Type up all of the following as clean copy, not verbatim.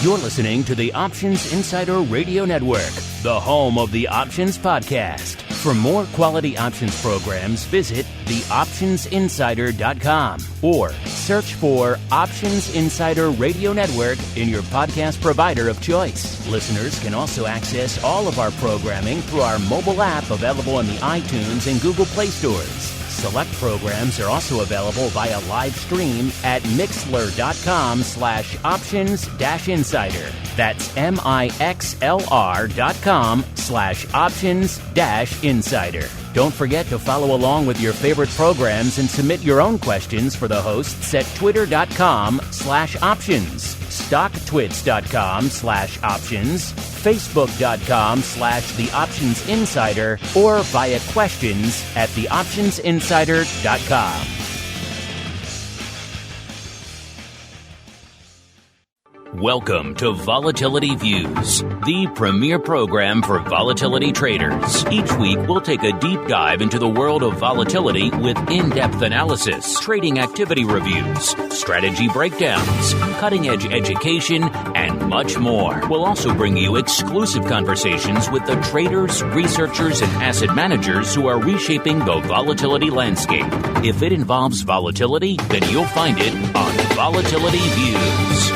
You're listening to the Options Insider Radio Network, the home of the Options Podcast. For more quality options programs, visit theoptionsinsider.com or search for Options Insider Radio Network in your podcast provider of choice. Listeners can also access all of our programming through our mobile app available in the iTunes and Google Play stores. Select programs are also available via live stream at mixlr.com/options-insider. That's mixlr.com/options-insider. Don't forget to follow along with your favorite programs and submit your own questions for the hosts at twitter.com/options, stocktwits.com/options, facebook.com/theoptionsinsider, or via questions at theoptionsinsider.com. Welcome to Volatility Views, the premier program for volatility traders. Each week, we'll take a deep dive into the world of volatility with in-depth analysis, trading activity reviews, strategy breakdowns, cutting-edge education, and much more. We'll also bring you exclusive conversations with the traders, researchers, and asset managers who are reshaping the volatility landscape. If it involves volatility, then you'll find it on Volatility Views.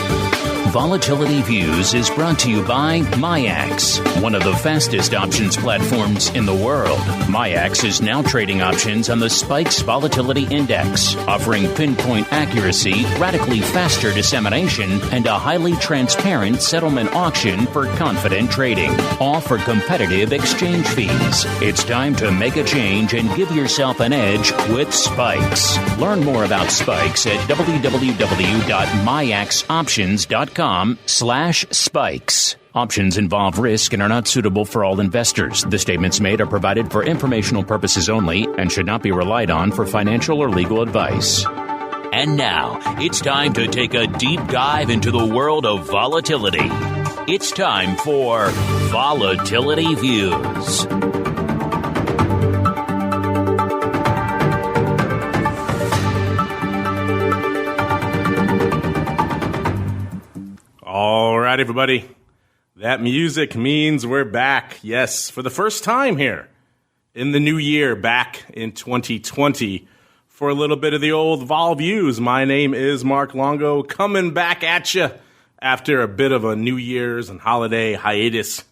Volatility Views is brought to you by MIAX, one of the fastest options platforms in the world. MIAX is now trading options on the SPIKES Volatility Index, offering pinpoint accuracy, radically faster dissemination, and a highly transparent settlement auction for confident trading, all for competitive exchange fees. It's time to make a change and give yourself an edge with SPIKES. Learn more about SPIKES at www.miaxoptions.com/spikes. Options involve risk and are not suitable for all investors. The statements made are provided for informational purposes only and should not be relied on for financial or legal advice. And now, it's time to take a deep dive into the world of volatility. It's time for Volatility Views. All right, everybody. That music means we're back. Yes, for the first time here in the new year, back in 2020 for a little bit of the old Vol Views. My name is Mark Longo, coming back at you after a bit of a New Year's and holiday hiatus.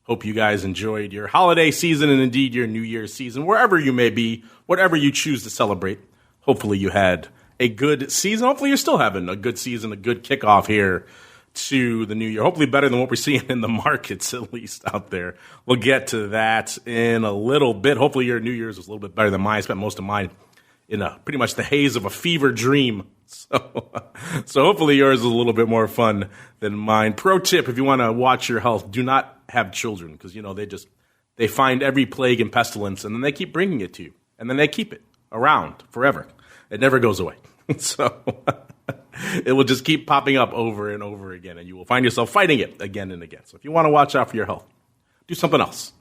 Hope you guys enjoyed your holiday season and indeed your New Year's season, wherever you may be, whatever you choose to celebrate. Hopefully you had a good season. Hopefully you're still having a good season, a good kickoff here to the new year. Hopefully better than what we're seeing in the markets, at least out there. We'll get to that in a little bit. Hopefully your New Year's was a little bit better than mine. I spent most of mine in pretty much the haze of a fever dream. So hopefully yours is a little bit more fun than mine. Pro tip, if you want to watch your health, do not have children because, they find every plague and pestilence and then they keep bringing it to you. And then they keep it around forever. It never goes away. So it will just keep popping up over and over again, and you will find yourself fighting it again and again. So if you want to watch out for your health, do something else.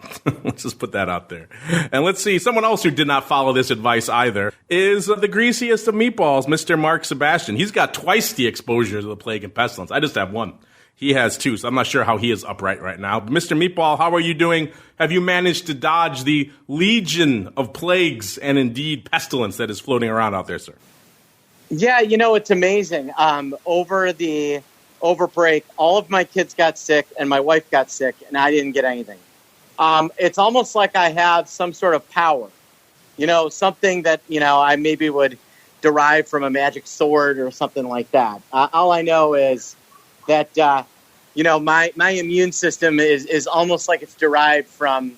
Let's just put that out there. And let's see, someone else who did not follow this advice either is the greasiest of meatballs, Mr. Mark Sebastian. He's got twice the exposure to the plague and pestilence. I just have one. He has two, so I'm not sure how he is upright right now. But Mr. Meatball, how are you doing? Have you managed to dodge the legion of plagues and indeed pestilence that is floating around out there, sir? Yeah, it's amazing. Over break, all of my kids got sick and my wife got sick and I didn't get anything. It's almost like I have some sort of power, something that, I maybe would derive from a magic sword or something like that. All I know is that, my immune system is almost like it's derived from,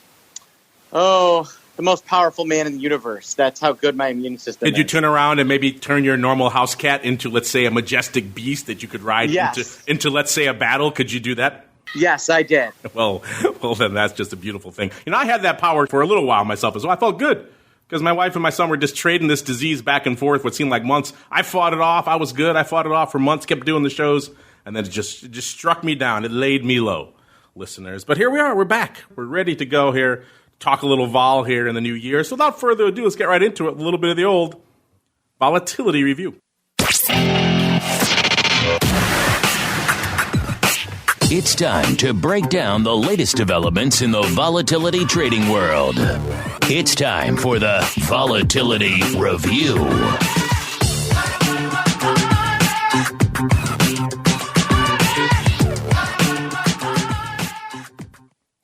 the most powerful man in the universe. That's how good my immune system is. Did you turn around and maybe turn your normal house cat into, let's say, a majestic beast that you could ride into, let's say, a battle? Could you do that? Yes, I did. Well, then that's just a beautiful thing. I had that power for a little while myself as well. I felt good because my wife and my son were just trading this disease back and forth what seemed like months. I fought it off. I was good. I fought it off for months, kept doing the shows, and then it just struck me down. It laid me low, listeners. But here we are. We're back. We're ready to go here. Talk a little vol here in the new year. So without further ado, let's get right into it. A little bit of the old Volatility Review. It's time to break down the latest developments in the volatility trading world. It's time for the Volatility Review.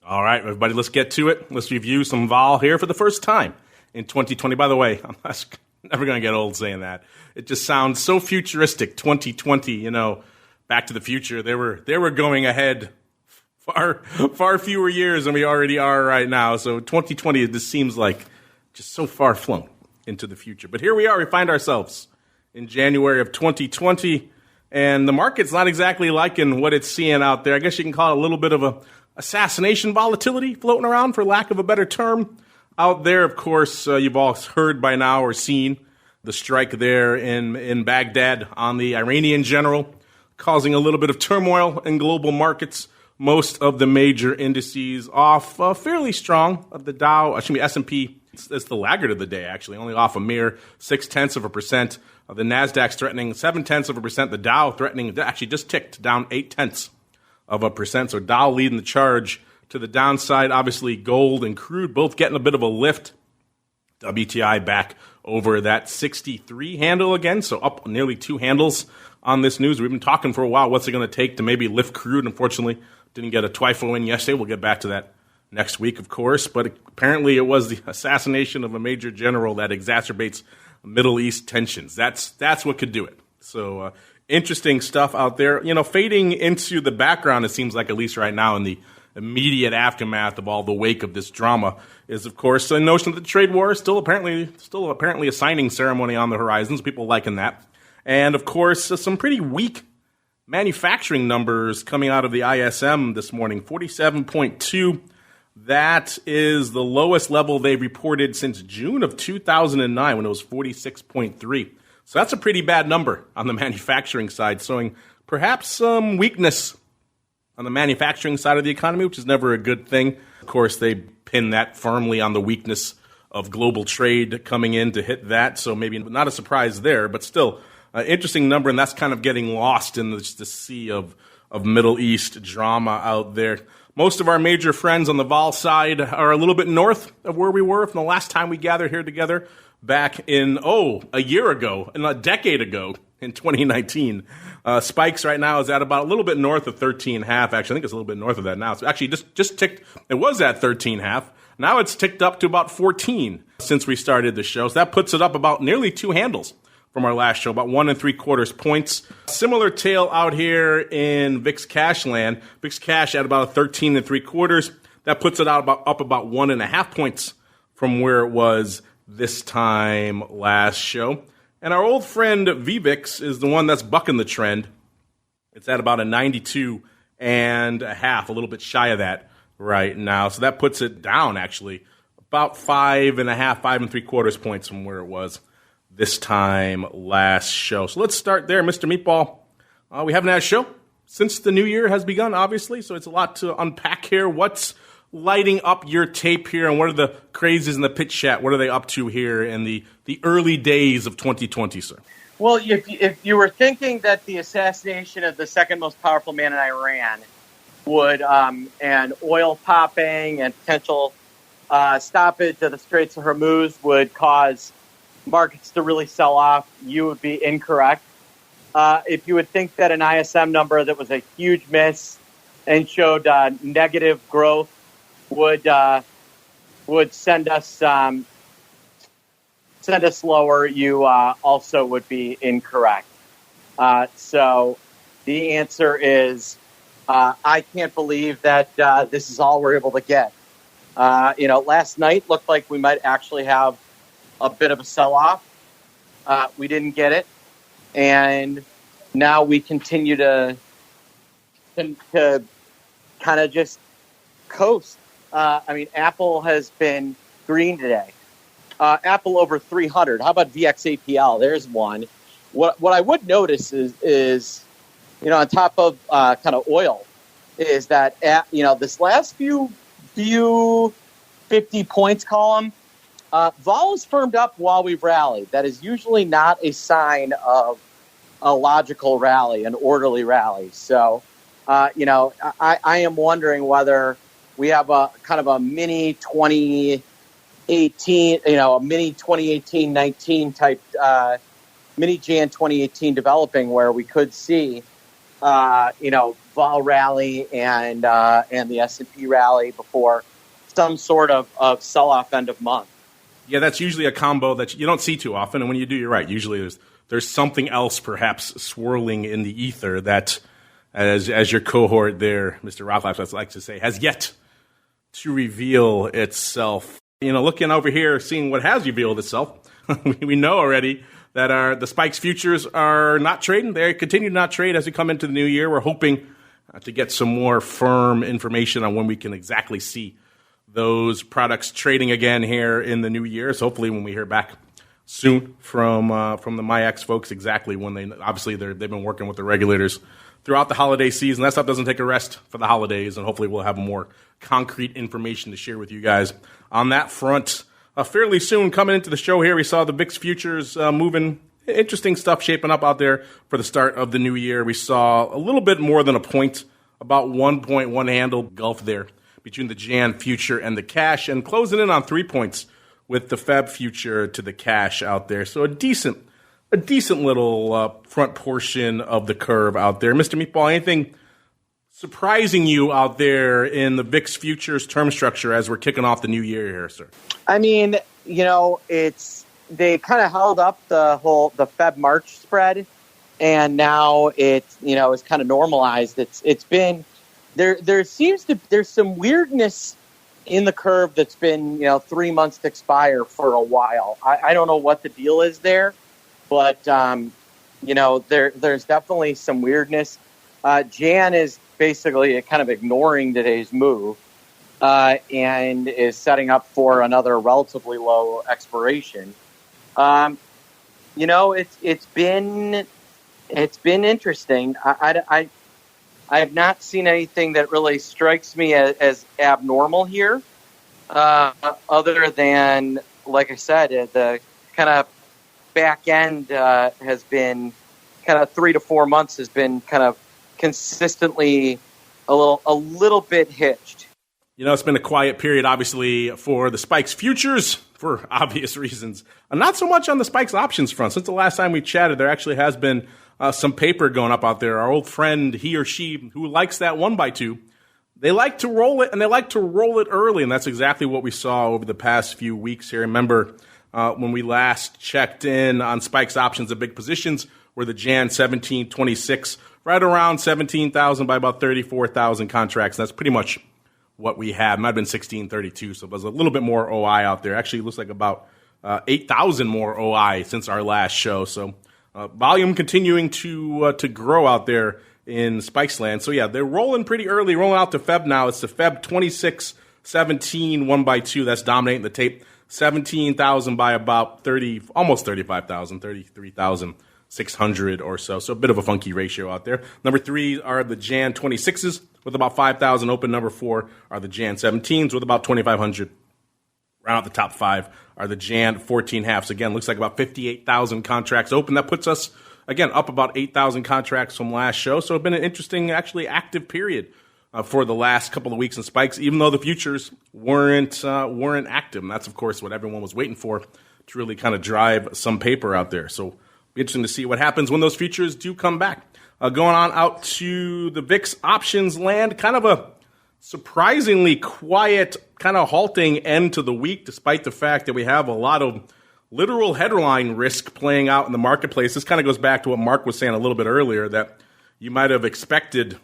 All right, everybody, let's get to it. Let's review some vol here for the first time in 2020. By the way, I'm never going to get old saying that. It just sounds so futuristic. 2020, Back to the Future. They were going ahead far fewer years than we already are right now. So 2020 just seems like just so far flung into the future. But here we are. We find ourselves in January of 2020, and the market's not exactly liking what it's seeing out there. I guess you can call it a little bit of a assassination volatility floating around, for lack of a better term. Out there, of course, you've all heard by now or seen the strike there in Baghdad on the Iranian general, causing a little bit of turmoil in global markets. Most of the major indices off fairly strong. The Dow, S&P, it's the laggard of the day, actually, only off a mere 0.6%. The Nasdaq's threatening 0.7%. The Dow threatening, actually just ticked down 0.8%. So Dow leading the charge to the downside. Obviously, gold and crude both getting a bit of a lift. WTI back over that 63 handle again, so up nearly 2 handles on this news. We've been talking for a while. What's it going to take to maybe lift crude? Unfortunately, didn't get a TWIFO in yesterday. We'll get back to that next week, of course. But apparently it was the assassination of a major general that exacerbates Middle East tensions. That's what could do it. So interesting stuff out there. Fading into the background, it seems like, at least right now in the immediate aftermath of all the wake of this drama, is, of course, the notion that the trade war is still apparently a signing ceremony on the horizons. People liking that. And, of course, some pretty weak manufacturing numbers coming out of the ISM this morning, 47.2. That is the lowest level they've reported since June of 2009, when it was 46.3. So that's a pretty bad number on the manufacturing side, showing perhaps some weakness on the manufacturing side of the economy, which is never a good thing. Of course, they pin that firmly on the weakness of global trade coming in to hit that, so maybe not a surprise there, but still an interesting number, and that's kind of getting lost in the sea of Middle East drama out there. Most of our major friends on the vol side are a little bit north of where we were from the last time we gathered here together back in, a year ago, and a decade ago in 2019. Spikes right now is at about a little bit north of 13.5. Actually, I think it's a little bit north of that now. So actually just ticked, it was at 13.5. Now it's ticked up to about 14 since we started the show. So that puts it up about nearly 2 handles from our last show, about 1 3/4 points. Similar tale out here in VIX Cash land. VIX Cash at about 13 3/4. That puts it up about 1.5 points from where it was this time last show. And our old friend VVIX is the one that's bucking the trend. It's at about a 92.5, a little bit shy of that right now. So that puts it down, actually, about 5.5, 5 3/4 points from where it was this time last show. So let's start there, Mr. Meatball. We haven't had a show since the new year has begun, obviously, so it's a lot to unpack here. What's lighting up your tape here, and what are the crazes in the pitch chat? What are they up to here in the early days of 2020, sir? Well, if you were thinking that the assassination of the second most powerful man in Iran would, and oil popping and potential stoppage of the Straits of Hormuz would cause markets to really sell off, you would be incorrect. If you would think that an ISM number that was a huge miss and showed negative growth would send us lower, you also would be incorrect. So the answer is I can't believe that this is all we're able to get. Last night looked like we might actually have a bit of a sell-off. We didn't get it, and now we continue to kind of just coast. Apple has been green today. Apple over 300. How about VXAPL? There's one. What I would notice is on top of kind of oil, is that this last few 50 points column, vol has firmed up while we've rallied. That is usually not a sign of a logical rally, an orderly rally. So I am wondering whether we have a kind of a mini 2018, a mini 2018-19 type, mini Jan 2018 developing where we could see, vol rally and the S&P rally before some sort of sell-off end of month. Yeah, that's usually a combo that you don't see too often, and when you do, you're right. Usually there's something else perhaps swirling in the ether that, as your cohort there, Mr. Rothleff likes to say, has yet to reveal itself. Looking over here, seeing what has revealed itself, we know already that the Spikes futures are not trading. They continue to not trade as we come into the new year. We're hoping to get some more firm information on when we can exactly see those products trading again here in the new year. So hopefully when we hear back soon from the MIAX folks exactly when they've been working with the regulators throughout the holiday season. That stuff doesn't take a rest for the holidays, and hopefully we'll have more concrete information to share with you guys on that front. Fairly soon coming into the show here, we saw the VIX futures moving. Interesting stuff shaping up out there for the start of the new year. We saw a little bit more than a point, about 1.1 handle gulf there between the Jan future and the cash, and closing in on 3 points with the Feb future to the cash out there. So a decent little front portion of the curve out there. Mr. Meatball, anything surprising you out there in the VIX futures term structure as we're kicking off the new year here, sir? I mean, they kind of held up the Feb March spread, and now it's kind of normalized. It's been there's some weirdness in the curve that's been 3 months to expire for a while. I don't know what the deal is there, but there's definitely some weirdness. Jan is basically kind of ignoring today's move and is setting up for another relatively low expiration. It's been interesting. I have not seen anything that really strikes me as abnormal here, other than, like I said, the kind of back end has been kind of 3 to 4 months has been kind of consistently a little bit hitched. It's been a quiet period, obviously, for the Spikes futures for obvious reasons. Not so much on the Spikes options front. Since the last time we chatted, there actually has been some paper going up out there. Our old friend, he or she, who likes that 1x2, they like to roll it, and they like to roll it early, and that's exactly what we saw over the past few weeks here. Remember, when we last checked in on Spikes options at big positions, were the Jan 1726, right around 17,000 by about 34,000 contracts. That's pretty much what we had. Might have been 1632, so it was a little bit more OI out there. Actually, it looks like about 8,000 more OI since our last show. So volume continuing to grow out there in Spikes land. So yeah, they're rolling pretty early, rolling out to Feb now. It's the Feb 2617 1x2 that's dominating the tape. 17,000 by about 30, almost 35,000, 33,600 or so. So a bit of a funky ratio out there. Number 3 are the Jan 26s with about 5,000 open. Number 4 are the Jan 17s with about 2,500. Round out the top 5 are the Jan 14 halves. Again, looks like about 58,000 contracts open. That puts us, again, up about 8,000 contracts from last show. So it's been an interesting, actually active period for the last couple of weeks in Spikes, even though the futures weren't active. And that's, of course, what everyone was waiting for to really kind of drive some paper out there. So be interesting to see what happens when those futures do come back. Going on out to the VIX options land, kind of a surprisingly quiet, kind of halting end to the week, despite the fact that we have a lot of literal headline risk playing out in the marketplace. This kind of goes back to what Mark was saying a little bit earlier, that you might have expected,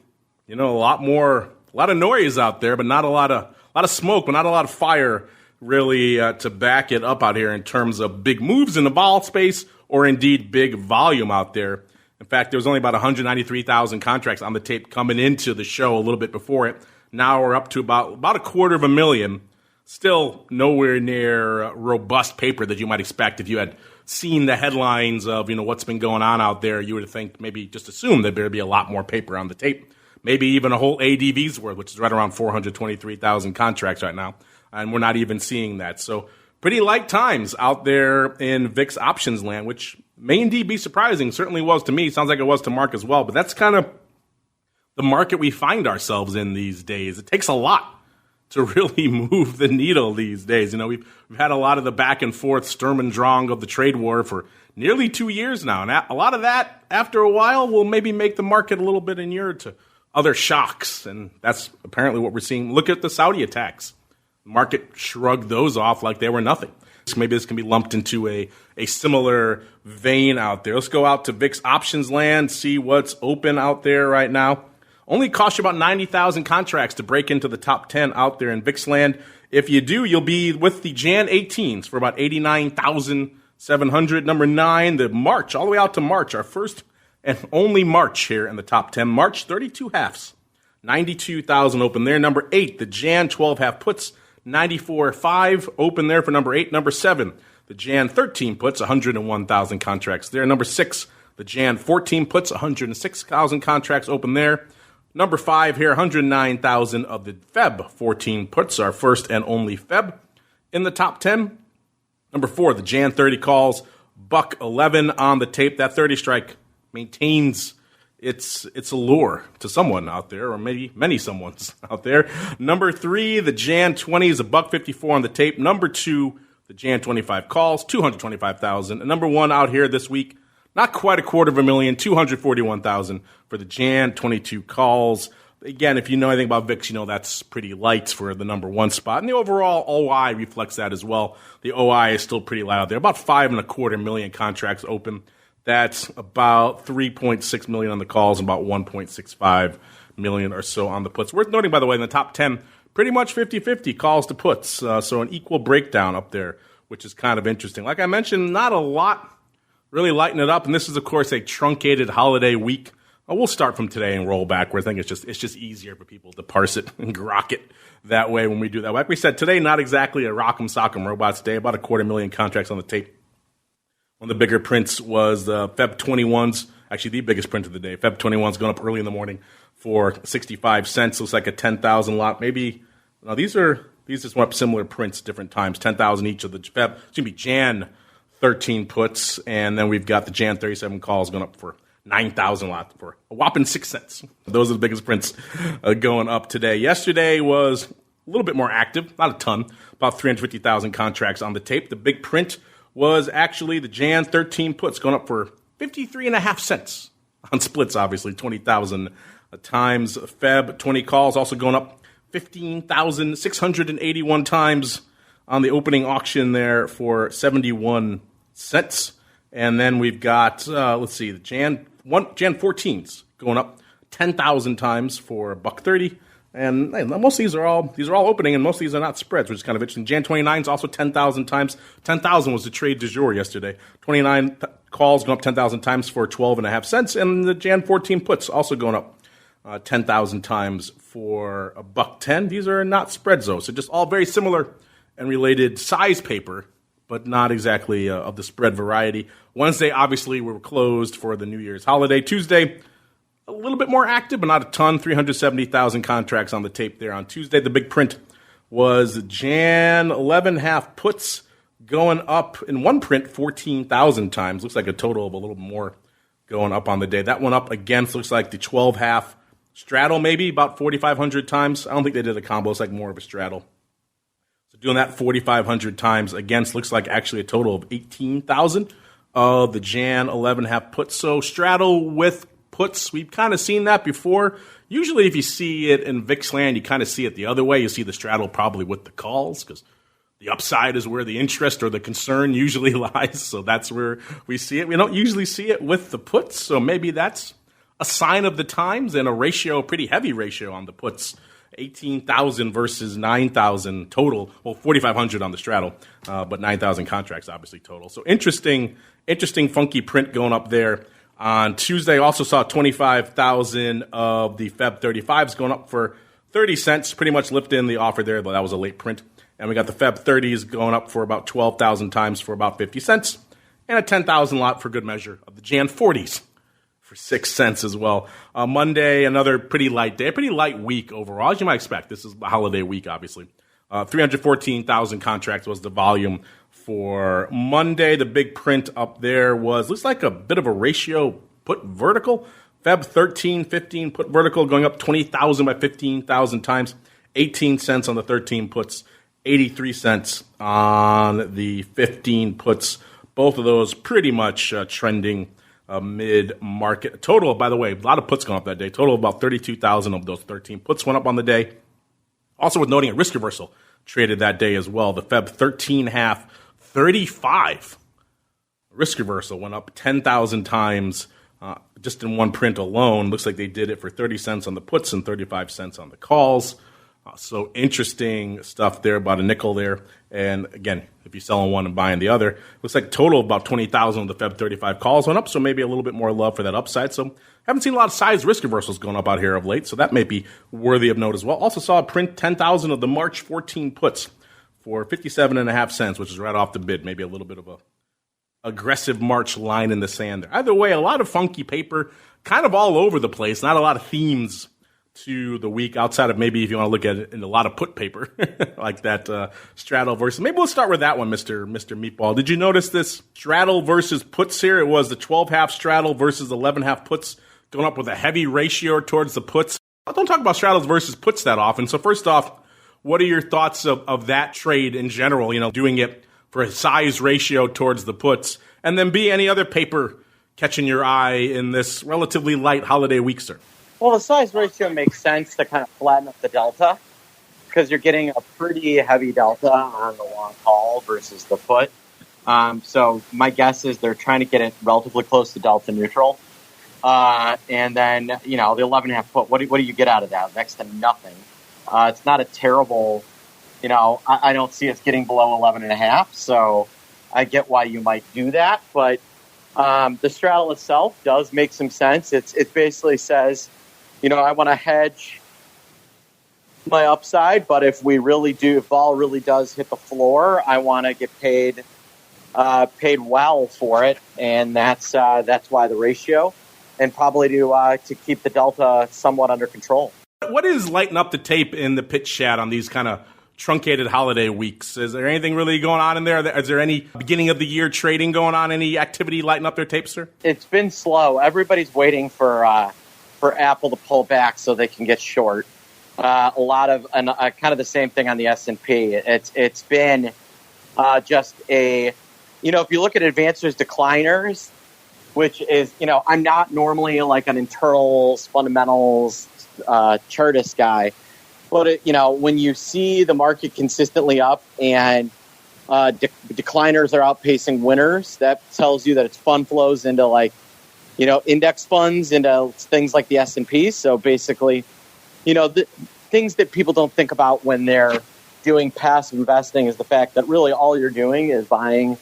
a lot of noise out there, but not a lot of smoke, but not a lot of fire really to back it up out here in terms of big moves in the vol space or indeed big volume out there. In fact, there was only about 193,000 contracts on the tape coming into the show a little bit before it. Now we're up to about 250,000. Still nowhere near robust paper that you might expect if you had seen the headlines of what's been going on out there. You would think, maybe just assume that there'd be a lot more paper on the tape. Maybe even a whole ADV's worth, which is right around 423,000 contracts right now. And we're not even seeing that. So pretty light times out there in VIX options land, which may indeed be surprising. Certainly was to me. Sounds like it was to Mark as well. But that's kind of the market we find ourselves in these days. It takes a lot to really move the needle these days. You know, we've had a lot of the back and forth Sturm und Drang of the trade war for nearly 2 years now. And a lot of that, after a while, will maybe make the market a little bit inured to other shocks. And that's apparently what we're seeing. Look at the Saudi attacks. The market shrugged those off like they were nothing. Maybe this can be lumped into a similar vein out there. Let's go out to VIX options land, see what's open out there right now. Only costs you about 90,000 contracts to break into the top 10 out there in VIX land. If you do, you'll be with the Jan 18s for about 89,700. Number 9, the March, all the way out to March, our first and only March here in the top 10. March 32 halves, 92,000 open there. Number 8, the Jan 12 half puts, 94.5 open there for number 8. Number 7, the Jan 13 puts, 101,000 contracts there. Number 6, the Jan 14 puts, 106,000 contracts open there. Number 5 here, 109,000 of the Feb 14 puts, our first and only Feb in the top 10. Number 4, the Jan 30 calls, $1.11 on the tape. That 30 strike maintains its allure to someone out there, or maybe many someones out there. Number 3, the Jan 20 is $1.54 on the tape. Number 2, the Jan 25 calls, 225,000. And number 1 out here this week, not quite $250,000, 241,000 for the Jan 22 calls. Again, if you know anything about VIX, you know that's pretty light for the number 1 spot. And the overall OI reflects that as well. The OI is still pretty light out there. About 5.25 million contracts open. That's about 3.6 million on the calls and about 1.65 million or so on the puts. Worth noting, by the way, in the top 10, pretty much 50-50 calls to puts. So an equal breakdown up there, which is kind of interesting. Like I mentioned, not a lot really lighten it up. And this is, of course, a truncated holiday week. We'll start from today and roll backward. I think it's just easier for people to parse it and grok it that way when we do that. Like we said, today, not exactly a rock'em sock'em robots day, about 250,000 contracts on the tape. One of the bigger prints was the Feb 21s, actually the biggest print of the day. Feb 21s going up early in the morning for 65 cents. Looks like a 10,000 lot. Maybe, no, these just went up similar prints, different times, 10,000 each of the Feb. It's going to be Jan 13 puts, and then we've got the Jan 37 calls going up for 9,000 lots for a whopping 6 cents. Those are the biggest prints going up today. Yesterday was a little bit more active, not a ton, about 350,000 contracts on the tape. The big print was actually the Jan 13 puts going up for 53.5 cents on splits, obviously, 20,000 times. Feb 20 calls also going up 15,681 times on the opening auction there for 71 cents. And then we've got, let's see, the Jan 14s going up 10,000 times for $1.30. And most of these are all opening, and most of these are not spreads, which is kind of interesting. Jan 29 is also 10,000 times. 10,000 was the trade du jour yesterday. 29 calls going up 10,000 times for 12.5 cents. And the Jan 14 puts also going up 10,000 times for $1.10. These are not spreads, though. So just all very similar and related size paper, but not exactly of the spread variety. Wednesday, obviously, we were closed for the New Year's holiday. Tuesday, a little bit more active, but not a ton. 370,000 contracts on the tape there on Tuesday. The big print was Jan 11 half puts going up in one print 14,000 times. Looks like a total of a little more going up on the day. That one up again. Looks like the 12 half straddle maybe about 4,500 times. I don't think they did a combo. It's like more of a straddle. Doing that 4,500 times against looks like actually a total of 18,000 of the Jan 11 half puts. So straddle with puts, we've kind of seen that before. Usually if you see it in VIX land, you kind of see it the other way. You see the straddle probably with the calls because the upside is where the interest or the concern usually lies. So that's where we see it. We don't usually see it with the puts. So maybe that's a sign of the times and a pretty heavy ratio on the puts. 18,000 versus 9,000 total. Well, 4,500 on the straddle, but 9,000 contracts obviously total. So interesting, funky print going up there. On Tuesday, also saw 25,000 of the Feb 35s going up for 30 cents, pretty much lifting the offer there, but that was a late print. And we got the Feb 30s going up for about 12,000 times for about 50 cents, and a 10,000 lot for good measure of the Jan 40s. For 6 cents as well. Monday, another pretty light day, pretty light week overall, as you might expect. This is a holiday week, obviously. 314,000 contracts was the volume for Monday. The big print up there looks like a bit of a ratio put vertical Feb 13, 15 put vertical going up 20,000 by 15,000 times. 18 cents on the 13 puts, 83 cents on the 15 puts. Both of those pretty much trending mid-market. Total, by the way, a lot of puts going up that day. Total about 32,000 of those 13 puts went up on the day. Also worth noting, a risk reversal traded that day as well. The Feb 13 half, 35. Risk reversal went up 10,000 times just in one print alone. Looks like they did it for 30 cents on the puts and 35 cents on the calls. So interesting stuff there, about a nickel there. And again, if you're selling one and buying the other, looks like total about 20,000 of the Feb 35 calls went up, so maybe a little bit more love for that upside. So haven't seen a lot of size risk reversals going up out here of late, so that may be worthy of note as well. Also saw a print 10,000 of the March 14 puts for 57.5 cents, which is right off the bid. Maybe a little bit of a aggressive March line in the sand there. Either way, a lot of funky paper, kind of all over the place. Not a lot of themes to the week outside of maybe if you want to look at it in a lot of put paper like that straddle versus. Maybe we'll start with that one, Mr. Meatball. Did you notice this straddle versus puts here? It was the 12 half straddle versus 11 half puts going up with a heavy ratio towards the puts. I don't talk about straddles versus puts that often. So first off, what are your thoughts of that trade in general? You know, doing it for a size ratio towards the puts, and then B, any other paper catching your eye in this relatively light holiday week, sir? Well, the size ratio makes sense to kind of flatten up the delta because you're getting a pretty heavy delta on the long call versus the put. So my guess is they're trying to get it relatively close to delta neutral. And then, the 11.5 put, what do you get out of that? Next to nothing. It's not a terrible, I don't see us getting below 11.5. So I get why you might do that. But the straddle itself does make some sense. It basically says, I want to hedge my upside, but if vol really does hit the floor, I want to get paid well for it, and that's why the ratio, and probably to keep the delta somewhat under control. What is lighting up the tape in the pitch chat on these kind of truncated holiday weeks? Is there anything really going on in there? Is there any beginning of the year trading going on? Any activity lighting up their tape, sir? It's been slow. Everybody's waiting for Apple to pull back so they can get short. A lot of kind of the same thing on the S&P. It's been just if you look at advancers decliners, which is I'm not normally like an internals fundamentals chartist guy, but when you see the market consistently up and decliners are outpacing winners, that tells you that it's fund flows into index funds into things like the S&P. So basically, the things that people don't think about when they're doing passive investing is the fact that really all you're doing is buying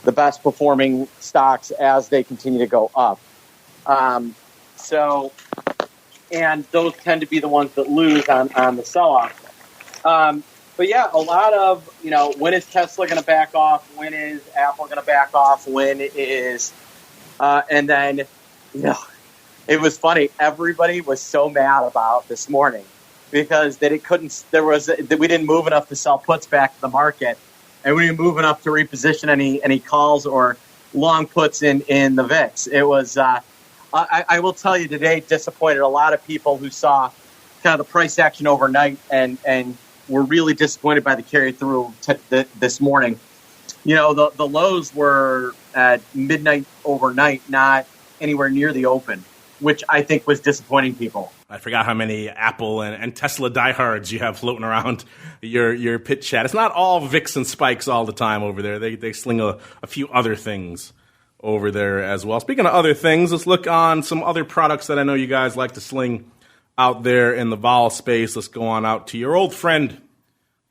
the best performing stocks as they continue to go up. And those tend to be the ones that lose on the sell-off. But yeah, a lot of, when is Tesla going to back off? When is Apple going to back off? When is, and then, it was funny. Everybody was so mad about this morning because we didn't move enough to sell puts back to the market, and we didn't move enough to reposition any calls or long puts in the VIX. It was, I will tell you today, disappointed a lot of people who saw kind of the price action overnight and were really disappointed by the carry through this morning. The lows were at midnight overnight, not anywhere near the open, which I think was disappointing people. I forgot how many Apple and Tesla diehards you have floating around your pit chat. It's not all VIX and spikes all the time over there. They sling a few other things over there as well. Speaking of other things, let's look on some other products that I know you guys like to sling out there in the vol space. Let's go on out to your old friend,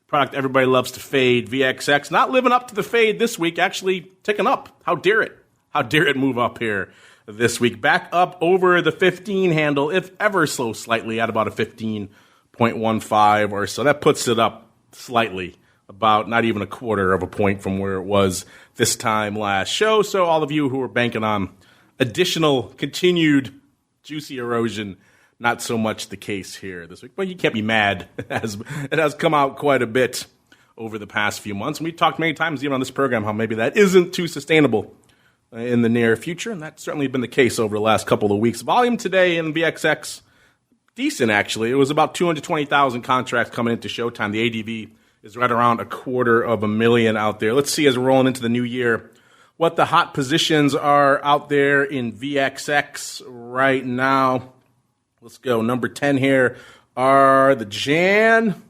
product everybody loves to fade, VXX. Not living up to the fade this week, actually ticking up. How dare it? How dare it move up here this week? Back up over the 15 handle, if ever so slightly, at about a 15.15 or so. That puts it up slightly, about not even a quarter of a point from where it was this time last show. So all of you who are banking on additional continued juicy erosion, not so much the case here this week. But you can't be mad, as it has come out quite a bit over the past few months. And we've talked many times even on this program how maybe that isn't too sustainable in the near future, and that's certainly been the case over the last couple of weeks. Volume today in VXX, decent actually. It was about 220,000 contracts coming into showtime. The ADV is right around 250,000 out there. Let's see as we're rolling into the new year what the hot positions are out there in VXX right now. Let's go. Number 10 here are the Jan.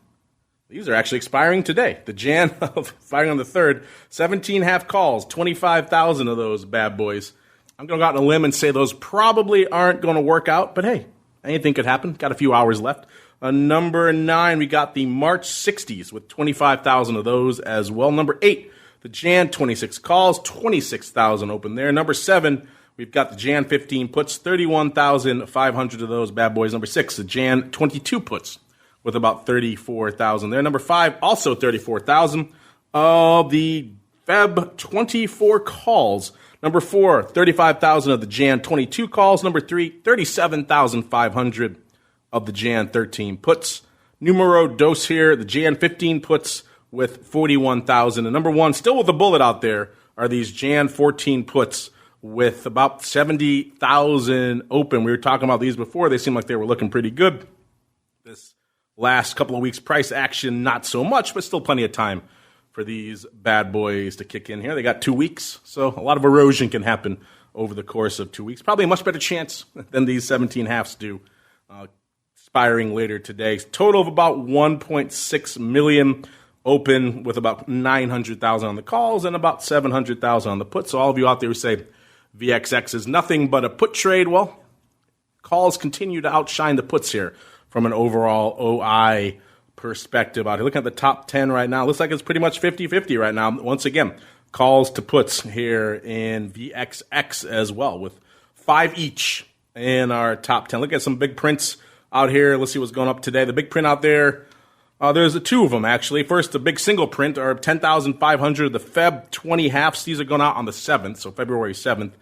These are actually expiring today. The Jan expiring on the 3rd. 17 half calls, 25,000 of those bad boys. I'm going to go out on a limb and say those probably aren't going to work out, but hey, anything could happen. Got a few hours left. Number 9, we got the March 60s with 25,000 of those as well. Number 8, the Jan 26 calls, 26,000 open there. Number 7, we've got the Jan 15 puts, 31,500 of those bad boys. Number 6, the Jan 22 puts with about 34,000 there. Number 5, also 34,000 of the Feb 24 calls. Number 4, 35,000 of the Jan 22 calls. Number 3, 37,500 of the Jan 13 puts. Numero dos here, the Jan 15 puts with 41,000. And number 1, still with a bullet out there, are these Jan 14 puts with about 70,000 open. We were talking about these before. They seemed like they were looking pretty good. This last couple of weeks, price action, not so much, but still plenty of time for these bad boys to kick in here. They got 2 weeks, so a lot of erosion can happen over the course of 2 weeks. Probably a much better chance than these 17 halves do, expiring later today. Total of about 1.6 million open with about 900,000 on the calls and about 700,000 on the puts. So all of you out there who say VXX is nothing but a put trade, well, calls continue to outshine the puts here from an overall OI perspective out here. Looking at the top 10 right now, looks like it's pretty much 50-50 right now. Once again, calls to puts here in VXX as well, with 5 each in our top 10. Look at some big prints out here. Let's see what's going up today. The big print out there, there's 2 of them, actually. First, the big single print are 10,500. The Feb 20 halves, these are going out on the 7th, so February 7th,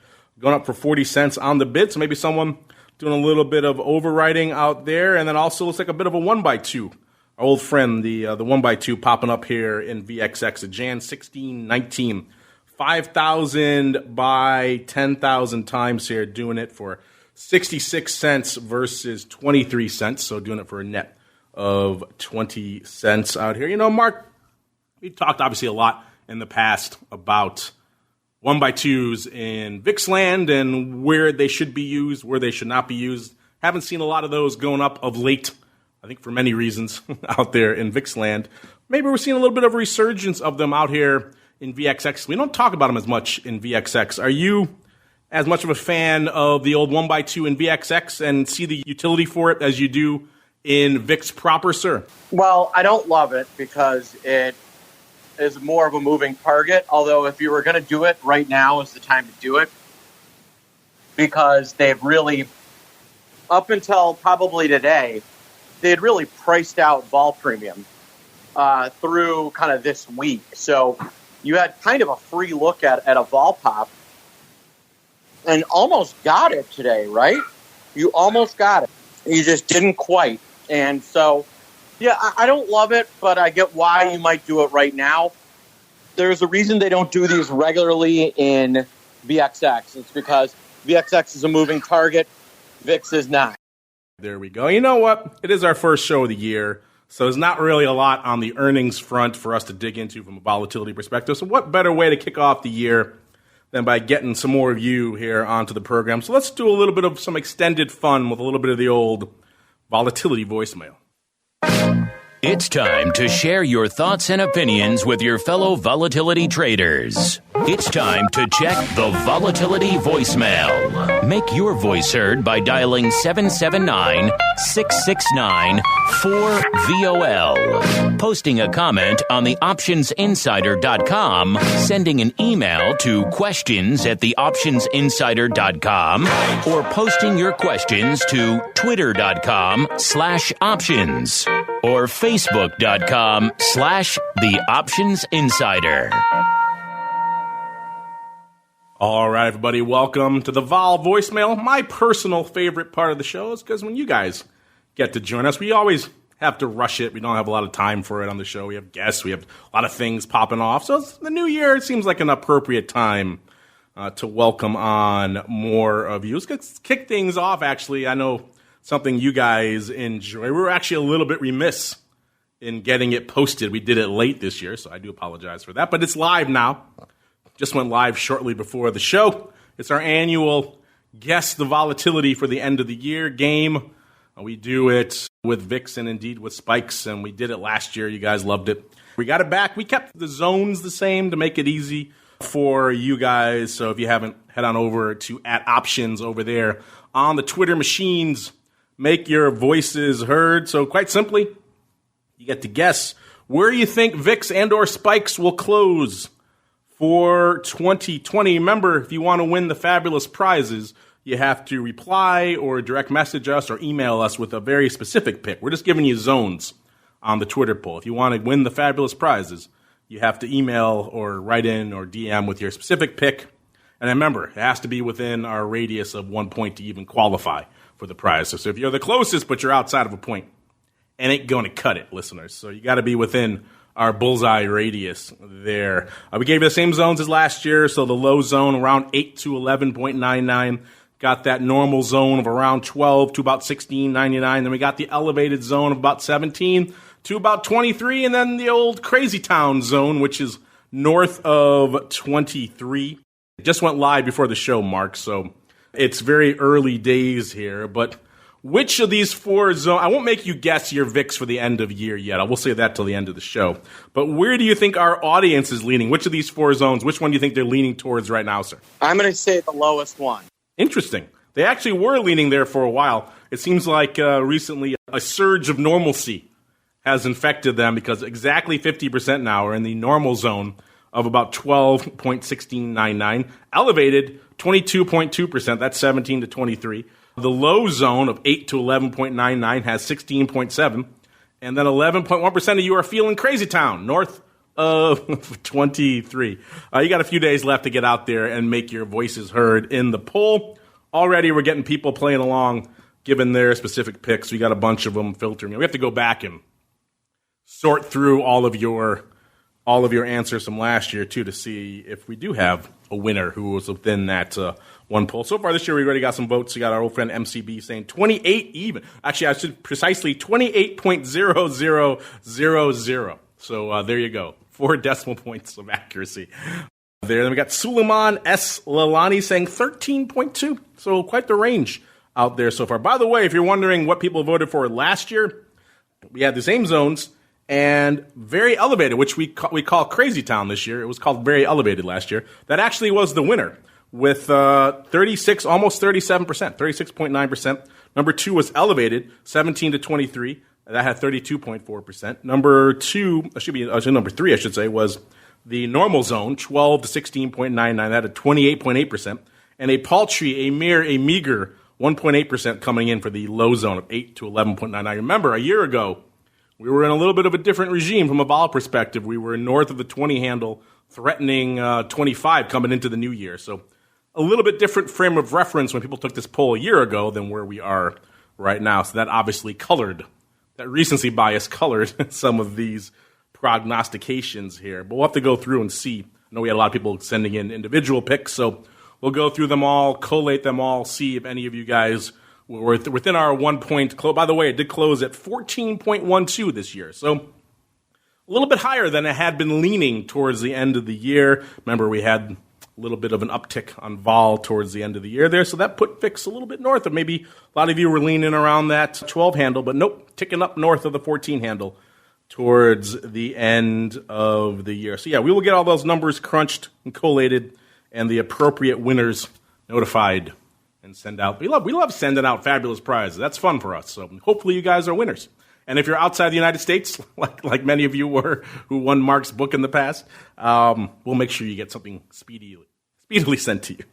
going up for 40 cents on the bid. So maybe someone doing a little bit of overwriting out there. And then also looks like a bit of a 1x2. Our old friend, the 1x2 popping up here in VXX, a Jan 1619. 5,000 by 10,000 times here, doing it for 66 cents versus 23 cents. So doing it for a net of 20 cents out here. You know, Mark, we talked obviously a lot in the past about 1x2s in VIXland and where they should be used, where they should not be used. Haven't seen a lot of those going up of late, I think for many reasons out there in VIXland. Maybe we're seeing a little bit of a resurgence of them out here in VXX. We don't talk about them as much in VXX. Are you as much of a fan of the old 1x2 in VXX and see the utility for it as you do in VIX proper, sir? Well, I don't love it because it is more of a moving target. Although if you were going to do it, right now is the time to do it, because they've really, up until probably today, they had really priced out vol premium through kind of this week. So you had kind of a free look at a vol pop and almost got it today, right? You almost got it. You just didn't quite. And so, yeah, I don't love it, but I get why you might do it right now. There's a reason they don't do these regularly in VXX. It's because VXX is a moving target. VIX is not. There we go. You know what? It is our first show of the year, so there's not really a lot on the earnings front for us to dig into from a volatility perspective. So what better way to kick off the year than by getting some more of you here onto the program? So let's do a little bit of some extended fun with a little bit of the old volatility voicemail. It's time to share your thoughts and opinions with your fellow volatility traders. It's time to check the volatility voicemail. Make your voice heard by dialing 779-669-4VOL. Posting a comment on the optionsinsider.com, sending an email to questions@theoptionsinsider.com, or posting your questions to twitter.com/options or facebook.com/theoptionsinsider. All right, everybody, welcome to the Vol voicemail. My personal favorite part of the show is because when you guys get to join us, we always have to rush it. We don't have a lot of time for it on the show. We have guests. We have a lot of things popping off. So it's the new year, it seems like an appropriate time to welcome on more of you. Let's kick things off, actually. I know something you guys enjoy. We were actually a little bit remiss in getting it posted. We did it late this year, so I do apologize for that. But it's live now. Just went live shortly before the show. It's our annual Guess the Volatility for the End of the Year game. We do it with VIX and indeed with spikes, and we did it last year. You guys loved it. We got it back. We kept the zones the same to make it easy for you guys. So if you haven't, head on over to @options over there on the Twitter machines. Make your voices heard. So quite simply, you get to guess where you think VIX and or spikes will close for 2020. Remember, if you want to win the fabulous prizes, you have to reply or direct message us or email us with a very specific pick. We're just giving you zones on the Twitter poll. If you want to win the fabulous prizes, you have to email or write in or DM with your specific pick. And remember, it has to be within our radius of 1 point to even qualify for the prize. So if you're the closest but you're outside of a point, it ain't going to cut it, listeners. So you got to be within our bullseye radius there. We gave you the same zones as last year. So the low zone around 8 to 11.99. Got that normal zone of around 12 to about 16.99. Then we got the elevated zone of about 17 to about 23, and then the old crazy town zone, which is north of 23. It just went live before the show, Mark, so it's very early days here. But which of these four zones, I won't make you guess your VIX for the end of year yet. I will say that till the end of the show. But where do you think our audience is leaning? Which of these four zones, which one do you think they're leaning towards right now, sir? I'm going to say the lowest one. Interesting. They actually were leaning there for a while. It seems like recently a surge of normalcy has infected them because exactly 50% now are in the normal zone of about 12.1699. Elevated, 22.2%. That's 17 to 23. The low zone of 8 to 11.99 has 16.7. And then 11.1% of you are feeling crazy town, north of 23. You got a few days left to get out there and make your voices heard in the poll. Already we're getting people playing along, given their specific picks. We got a bunch of them filtering. We have to go back and sort through all of your answers from last year, too, to see if we do have a winner who was within that one poll. So far this year, we already got some votes. We got our old friend MCB saying 28 even. Actually, I should precisely 28.0000. So there you go. 4 decimal points of accuracy there. Then we got Suleiman S. Lalani saying 13.2. So quite the range out there so far. By the way, if you're wondering what people voted for last year, we had the same zones and very elevated, which we call Crazy Town this year. It was called very elevated last year. That actually was the winner with 36, almost 37%, 36.9%. Number 2 was elevated, 17 to 23. That had 32.4%. Number 3, I should say, was the normal zone, 12 to 16.99. That had 28.8%. And a meager 1.8% coming in for the low zone of 8 to 11.99. Remember, a year ago, we were in a little bit of a different regime from a vol perspective. We were north of the 20 handle, threatening 25 coming into the new year. So a little bit different frame of reference when people took this poll a year ago than where we are right now. So that obviously that recency bias colored some of these prognostications here. But we'll have to go through and see. I know we had a lot of people sending in individual picks, so we'll go through them all, collate them all, see if any of you guys were within our 1 point close. By the way, it did close at 14.12 this year, so a little bit higher than it had been leaning towards the end of the year. Remember, we had a little bit of an uptick on vol towards the end of the year there, so that put VIX a little bit north of maybe a lot of you were leaning around that 12 handle, but nope, ticking up north of the 14 handle towards the end of the year. So yeah, we will get all those numbers crunched and collated and the appropriate winners notified and send out. We love sending out fabulous prizes. That's fun for us. So hopefully you guys are winners. And if you're outside the United States, like many of you were who won Mark's book in the past, we'll make sure you get something speedily sent to you.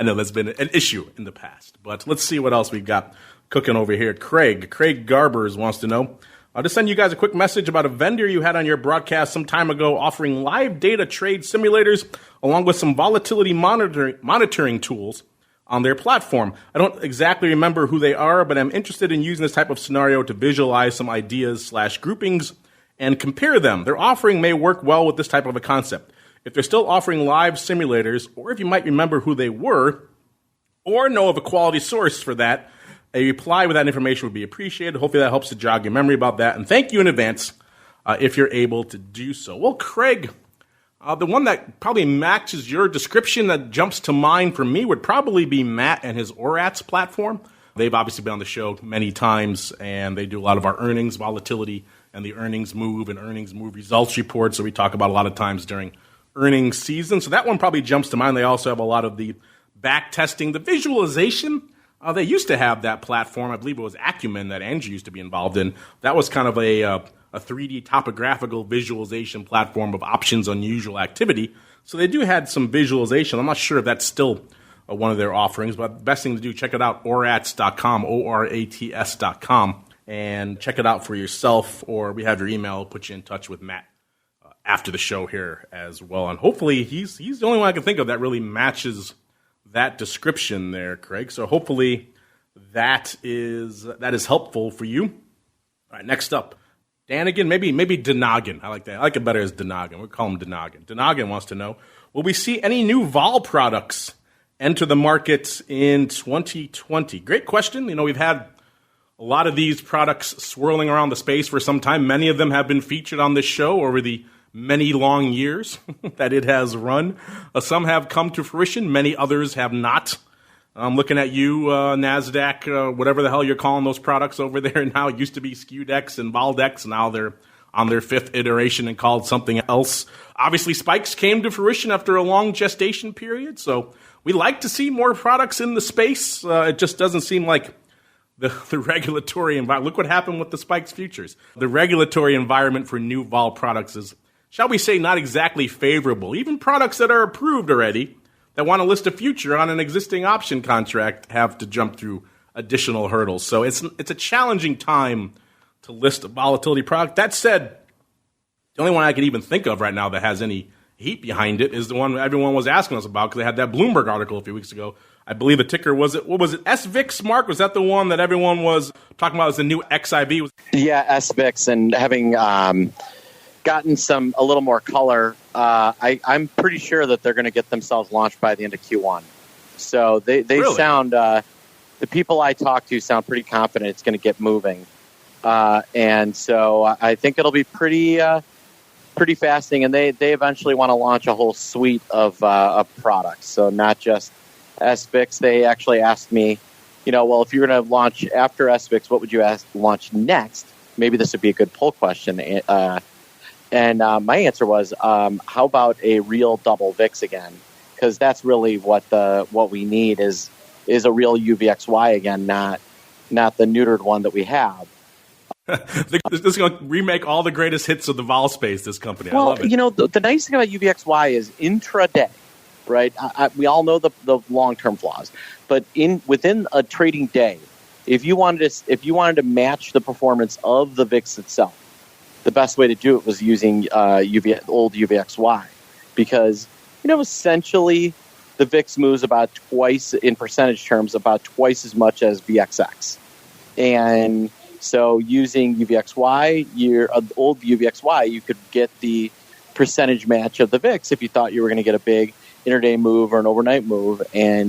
I know that's been an issue in the past. But let's see what else we've got cooking over here. Craig Garbers wants to know, I'll just send you guys a quick message about a vendor you had on your broadcast some time ago offering live data trade simulators along with some volatility monitoring tools on their platform. I don't exactly remember who they are, but I'm interested in using this type of scenario to visualize some ideas/groupings and compare them. Their offering may work well with this type of a concept. if they're still offering live simulators, or if you might remember who they were, or know of a quality source for that, a reply with that information would be appreciated. Hopefully that helps to jog your memory about that. And thank you in advance if you're able to do so. Well, Craig, the one that probably matches your description that jumps to mind for me would probably be Matt and his ORATS platform. They've obviously been on the show many times, and they do a lot of our earnings volatility and the earnings move and earnings move results reports. So we talk about a lot of times during earnings season. So that one probably jumps to mind. They also have a lot of the back testing, the visualization. They used to have that platform. I believe it was Acumen that Andrew used to be involved in. That was kind of a 3D topographical visualization platform of options unusual activity. So they do had some visualization. I'm not sure if that's still one of their offerings, but the best thing to do, check it out, orats.com, ORATS.com, and check it out for yourself, or we have your email. We'll put you in touch with Matt after the show here as well. And hopefully he's the only one I can think of that really matches that description there, Craig. So hopefully that is helpful for you. All right, next up, Danigan, maybe Denogin. I like that. I like it better as Denogin. We'll call him Denogin. Denogin wants to know, will we see any new vol products enter the market in 2020? Great question. We've had a lot of these products swirling around the space for some time. Many of them have been featured on this show over the many long years that it has run. Some have come to fruition. Many others have not. I'm looking at you, NASDAQ, whatever the hell you're calling those products over there now. It used to be SKUDEX and VOLDEX. Now they're on their fifth iteration and called something else. Obviously, spikes came to fruition after a long gestation period. So we like to see more products in the space. It just doesn't seem like the regulatory environment. Look what happened with the spikes futures. The regulatory environment for new vol products is, shall we say, not exactly favorable. Even products that are approved already that want to list a future on an existing option contract have to jump through additional hurdles. So it's a challenging time to list a volatility product. That said, the only one I can even think of right now that has any heat behind it is the one everyone was asking us about, because they had that Bloomberg article a few weeks ago. I believe the ticker was SVIX, Mark? Was that the one that everyone was talking about as the new XIV? Yeah, SVIX, and having gotten a little more color, I'm pretty sure that they're going to get themselves launched by the end of Q1. So they really sound, the people I talk to sound pretty confident it's going to get moving. And so I think it'll be pretty fascinating. And they eventually want to launch a whole suite of products. So not just SVIX. They actually asked me, well, if you're going to launch after SVIX, what would you launch next? Maybe this would be a good poll question. And my answer was, how about a real double VIX again? Because that's really what we need is a real UVXY again, not the neutered one that we have. This is going to remake all the greatest hits of the vol space, this company. Well, I love it. The nice thing about UVXY is intraday, right? We all know the long-term flaws, but within a trading day, if you wanted to match the performance of the VIX itself, the best way to do it was using old UVXY, because essentially the VIX moves about twice in percentage terms, about twice as much as VXX, and so using UVXY, your old UVXY, you could get the percentage match of the VIX if you thought you were going to get a big intraday move or an overnight move, and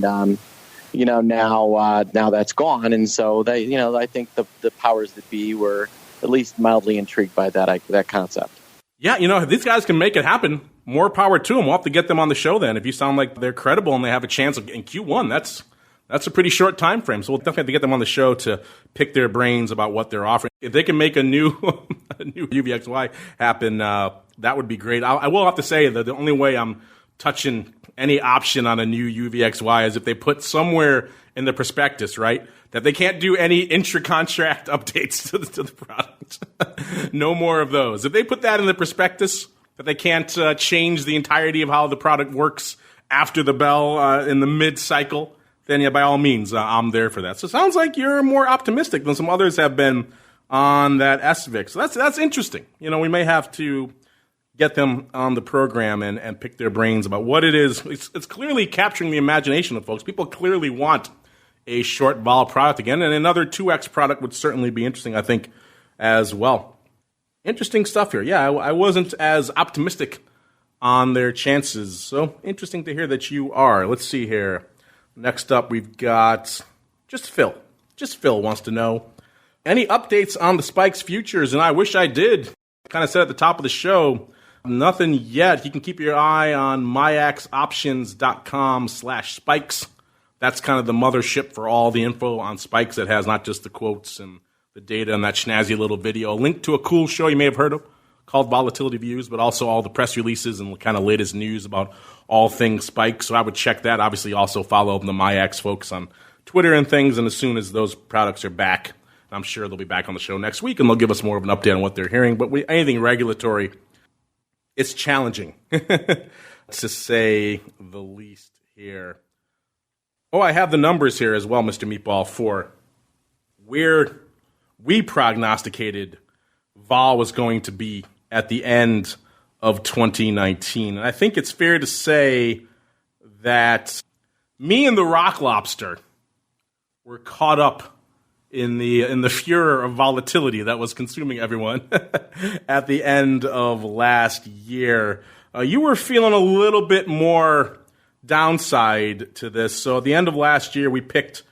now that's gone, and so I think the powers that be were at least mildly intrigued by that concept. Yeah, if these guys can make it happen, more power to them. We'll have to get them on the show then. If you sound like they're credible and they have a chance in Q1, that's a pretty short time frame. So we'll definitely have to get them on the show to pick their brains about what they're offering. If they can make a new UVXY happen, that would be great. I will have to say that the only way I'm touching any option on a new UVXY is if they put somewhere in the prospectus, right, that they can't do any intra-contract updates to the product. No more of those. If they put that in the prospectus, that they can't change the entirety of how the product works after the bell in the mid-cycle, then yeah, by all means, I'm there for that. So it sounds like you're more optimistic than some others have been on that SVIX. So that's interesting. We may have to get them on the program and pick their brains about what it is. It's clearly capturing the imagination of folks. People clearly want a short vol product again, and another 2X product would certainly be interesting, I think, as well. Interesting stuff here. Yeah, I wasn't as optimistic on their chances. So interesting to hear that you are. Let's see here. Next up, we've got just Phil. Just Phil wants to know, any updates on the Spikes futures? And I wish I did. Kind of said at the top of the show, nothing yet. You can keep your eye on myaxoptions.com/spikes. That's kind of the mothership for all the info on Spikes that has not just the quotes and the data and that snazzy little video. A link to a cool show you may have heard of called Volatility Views, but also all the press releases and kind of latest news about all things Spikes. So I would check that. Obviously, also follow the MyAx folks on Twitter and things. And as soon as those products are back, I'm sure they'll be back on the show next week and they'll give us more of an update on what they're hearing. But anything regulatory, it's challenging, to say the least here. Oh, I have the numbers here as well, Mr. Meatball, for where we prognosticated vol was going to be at the end of 2019. And I think it's fair to say that me and the Rock Lobster were caught up in the furor of volatility that was consuming everyone at the end of last year. You were feeling a little bit more downside to this. So at the end of last year, we picked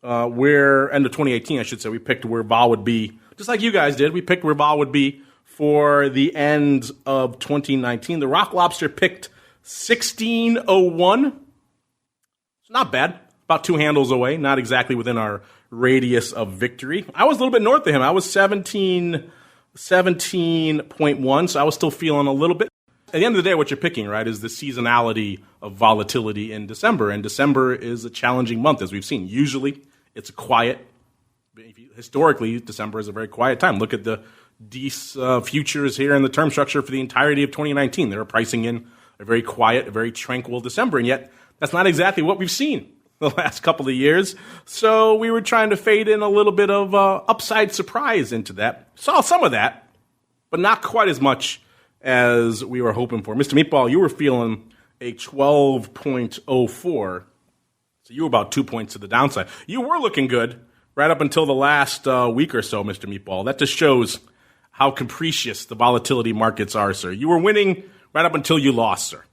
end of 2018, I should say, we picked where vol would be, just like you guys did. We picked where vol would be for the end of 2019. The Rock Lobster picked 1601. It's not bad. About two handles away, not exactly within our radius of victory. I was a little bit north of him. I was 17.1, so I was still feeling a little bit. At the end of the day, what you're picking, right, is the seasonality of volatility in December. And December is a challenging month, as we've seen. Usually, it's a quiet. Historically, December is a very quiet time. Look at the futures here in the term structure for the entirety of 2019. They were pricing in a very quiet, a very tranquil December. And yet, that's not exactly what we've seen the last couple of years. So we were trying to fade in a little bit of upside surprise into that. Saw some of that, but not quite as much as we were hoping for. Mr. Meatball, you were feeling a 12.04. So you were about 2 points to the downside. You were looking good right up until the last week or so, Mr. Meatball. That just shows how capricious the volatility markets are, sir. You were winning right up until you lost, sir.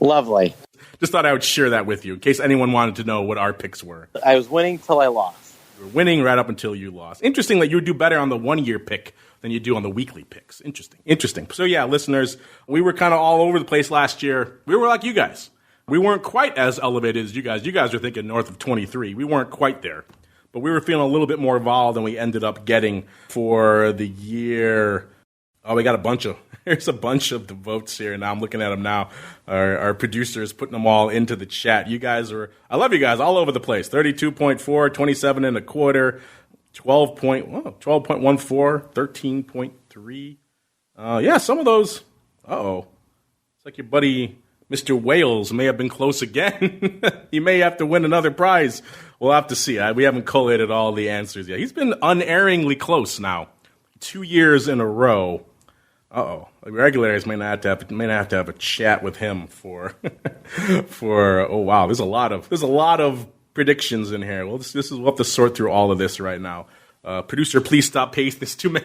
Lovely. Just thought I would share that with you in case anyone wanted to know what our picks were. I was winning till I lost. You were winning right up until you lost. Interesting that you would do better on the 1 year pick than you do on the weekly picks. Interesting. So yeah, listeners, we were kind of all over the place last year. We were like you guys. We weren't quite as elevated as you guys. You guys are thinking north of 23. We weren't quite there. But we were feeling a little bit more vol than we ended up getting for the year. Oh, we got here's a bunch of the votes here. Now I'm looking at them now. Our producer is putting them all into the chat. You guys I love you guys all over the place. 32.4, 27 and a quarter, 12.14, 13.3. Yeah, some of those. It's like your buddy Mr. Wales may have been close again. He may have to win another prize. We'll have to see. We haven't collated all the answers yet. He's been unerringly close now, 2 years in a row. Regulators may not have to have a chat with him for oh wow, there's a lot of predictions in here. Well, we'll have to sort through all of this right now. Producer, please stop pasting. It's too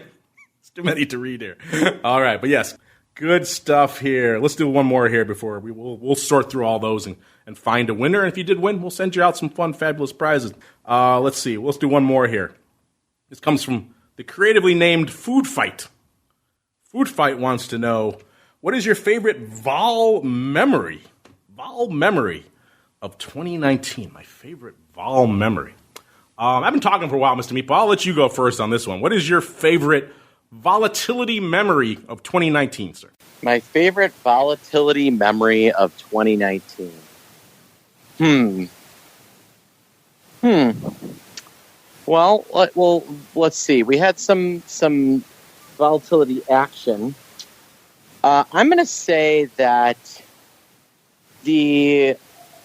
many to read here. All right, but yes, good stuff here. Let's do one more here before we'll sort through all those and find a winner. And if you did win, we'll send you out some fun, fabulous prizes. Let's see. Let's do one more here. This comes from the creatively named Food Fight. Food Fight wants to know, what is your favorite vol memory? Vol memory of 2019. My favorite vol memory. I've been talking for a while, Mr. Meatball. I'll let you go first on this one. What is your favorite volatility memory of 2019, sir? My favorite volatility memory of 2019. Well, let's see. We had some volatility action. I'm going to say that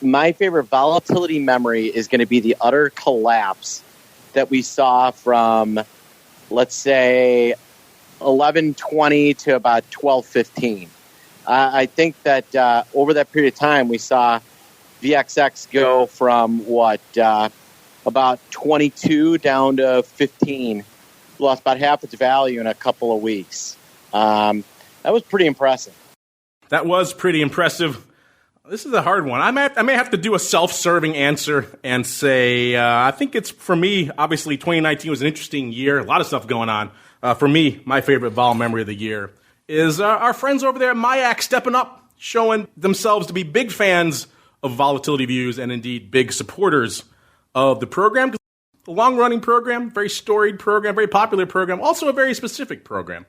my favorite volatility memory is going to be the utter collapse that we saw from, let's say, 11:20 to about 12:15. I think that over that period of time, we saw VXX go from about 22 down to 15. Lost about half its value in a couple of weeks. That was pretty impressive. That was pretty impressive. This is a hard one. I may have to do a self-serving answer and say I think it's, for me, obviously 2019 was an interesting year. A lot of stuff going on. For me, my favorite Vol memory of the year is our friends over there at MIAC stepping up, showing themselves to be big fans of Volatility Views and indeed big supporters of the program. A long-running program, very storied program, very popular program, also a very specific program.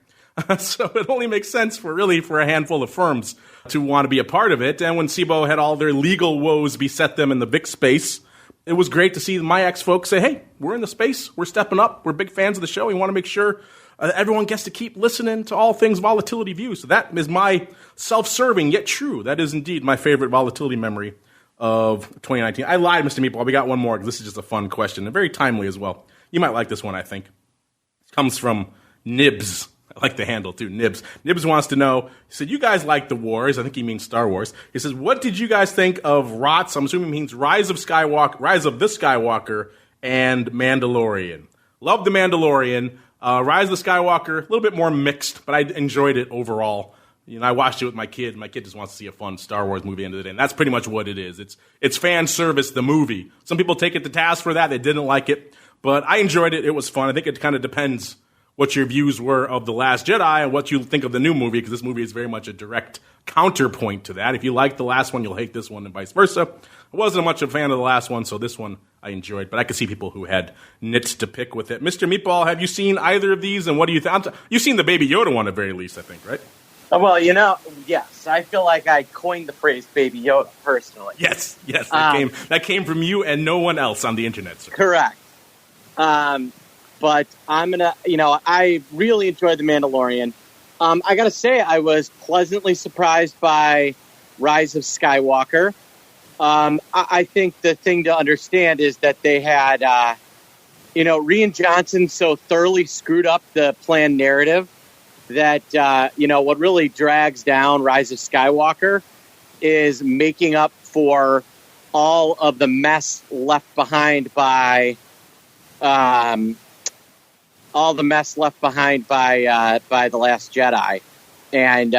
So it only makes sense for a handful of firms to want to be a part of it. And when SIBO had all their legal woes beset them in the VIX space, it was great to see the MIAX folks say, hey, we're in the space, we're stepping up, we're big fans of the show, we want to make sure everyone gets to keep listening to all things Volatility Views. So that is my self-serving, yet true. That is indeed my favorite volatility memory of 2019. I lied, Mr. Meatball. We got one more because this is just a fun question and very timely as well. You might like this one, I think. It comes from Nibs. I like the handle, too, Nibs. Nibs wants to know, he said, you guys like the wars. I think he means Star Wars. He says, what did you guys think of ROTS? I'm assuming he means Rise of the Skywalker and Mandalorian. Love the Mandalorian. Rise of the Skywalker, a little bit more mixed, but I enjoyed it overall. You know, I watched it with my kid. My kid just wants to see a fun Star Wars movie end of the day, and that's pretty much what it is. It's fan service, the movie. Some people take it to task for that. They didn't like it, but I enjoyed it. It was fun. I think it kind of depends what your views were of The Last Jedi and what you think of the new movie, because this movie is very much a direct counterpoint to that. If you like the last one, you'll hate this one, and vice versa. I wasn't much of a fan of the last one, so this one I enjoyed, but I could see people who had nits to pick with it. Mr. Meatball, have you seen either of these, and what do you think? You've seen the Baby Yoda one at very least, I think, right? Well, yes. I feel like I coined the phrase Baby Yoda, personally. Yes. That came from you and no one else on the internet, sir. Correct. But I'm going to, I really enjoyed The Mandalorian. I got to say, I was pleasantly surprised by Rise of Skywalker. I think the thing to understand is that they had, Rian Johnson so thoroughly screwed up the planned narrative that, what really drags down Rise of Skywalker is making up for all of the mess left behind by The Last Jedi. And,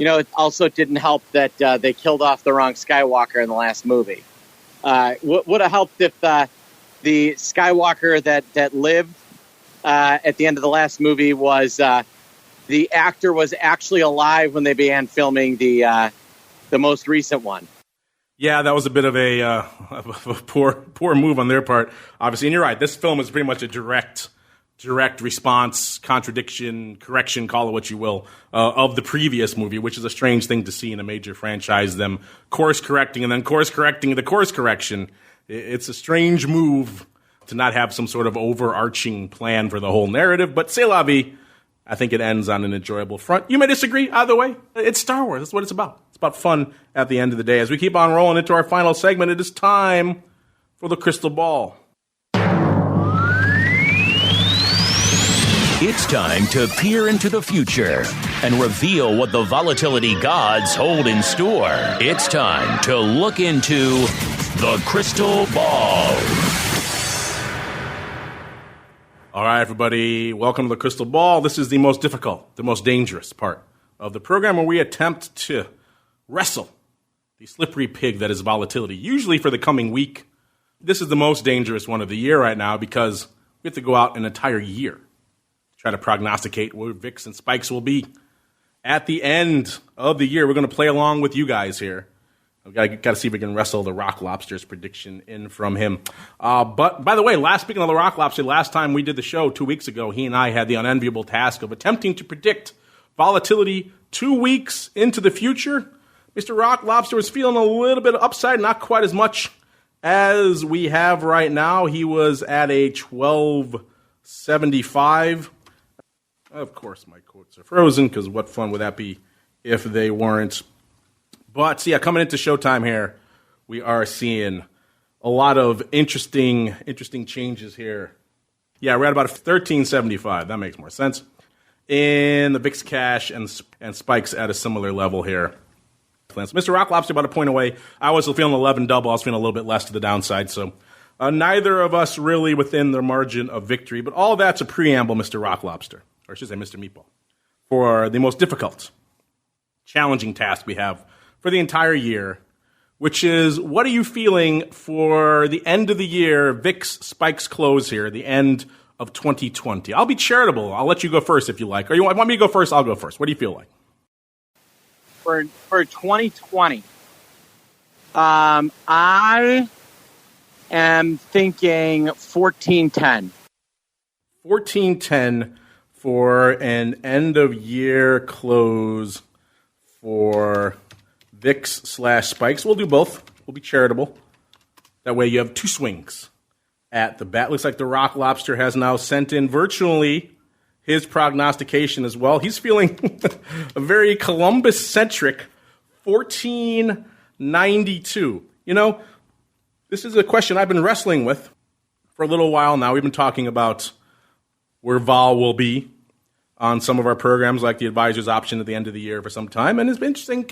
it also didn't help that they killed off the wrong Skywalker in the last movie. Would have helped if the Skywalker that lived at the end of the last movie was the actor was actually alive when they began filming the most recent one. Yeah, that was a bit of a poor move on their part, obviously. And you're right, this film is pretty much a direct response, contradiction, correction, call it what you will, of the previous movie, which is a strange thing to see in a major franchise, them course-correcting and then course-correcting the course correction. It's a strange move to not have some sort of overarching plan for the whole narrative, but c'est la vie. I think it ends on an enjoyable front. You may disagree, either way. It's Star Wars. That's what it's about. It's about fun at the end of the day. As we keep on rolling into our final segment, it is time for the crystal ball. It's time to peer into the future and reveal what the volatility gods hold in store. It's time to look into the crystal ball. All right, everybody, welcome to the crystal ball. This is the most difficult, the most dangerous part of the program, where we attempt to wrestle the slippery pig that is volatility, usually for the coming week. This is the most dangerous one of the year right now because we have to go out an entire year to try to prognosticate where VIX and spikes will be at the end of the year. We're going to play along with you guys here. We've got to see if we can wrestle the Rock Lobster's prediction in from him. But, by the way, speaking of the Rock Lobster, last time we did the show 2 weeks ago, he and I had the unenviable task of attempting to predict volatility 2 weeks into the future. Mr. Rock Lobster was feeling a little bit upside, not quite as much as we have right now. He was at a 1275. Of course, my quotes are frozen, because what fun would that be if they weren't? But, yeah, coming into showtime here, we are seeing a lot of interesting changes here. Yeah, we're at about 1375. That makes more sense. In the VIX cash and spikes at a similar level here. So Mr. Rock Lobster about a point away. I was feeling 11 double. I was feeling a little bit less to the downside. So neither of us really within the margin of victory. But all that's a preamble, Mr. Rock Lobster. Or I should say Mr. Meatball. For the most difficult challenging task we have for the entire year, which is what are you feeling for the end of the year, VIX spikes close here, the end of 2020? I'll be charitable. I'll let you go first if you like. Or you want me to go first? I'll go first. What do you feel like? For 2020, I am thinking 1410. 1410 for an end-of-year close for VIX/spikes. We'll do both. We'll be charitable. That way you have two swings at the bat. Looks like the Rock Lobster has now sent in virtually his prognostication as well. He's feeling a very Columbus-centric 1492. You know, this is a question I've been wrestling with for a little while now. We've been talking about where vol will be on some of our programs like the advisor's option at the end of the year for some time. And it's been interesting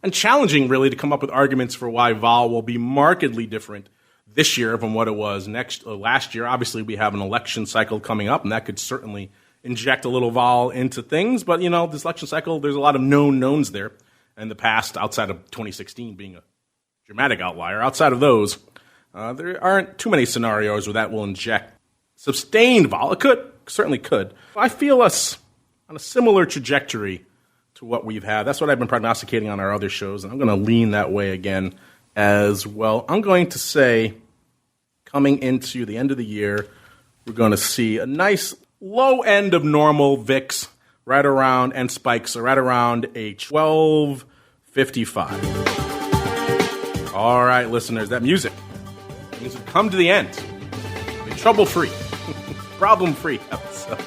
and challenging really to come up with arguments for why vol will be markedly different this year from what it was last year. Obviously, we have an election cycle coming up, and that could certainly inject a little vol into things. But, you know, this election cycle, there's a lot of known knowns there. In the past, outside of 2016 being a dramatic outlier, outside of those, there aren't too many scenarios where that will inject sustained vol. It certainly could. I feel us on a similar trajectory to what we've had. That's what I've been prognosticating on our other shows, and I'm going to lean that way again as well. I'm going to say, coming into the end of the year, we're going to see a nice low end of normal VIX right around, and spikes are right around a 1255. All right, listeners, that music means we've come to the end. A trouble-free, problem-free episode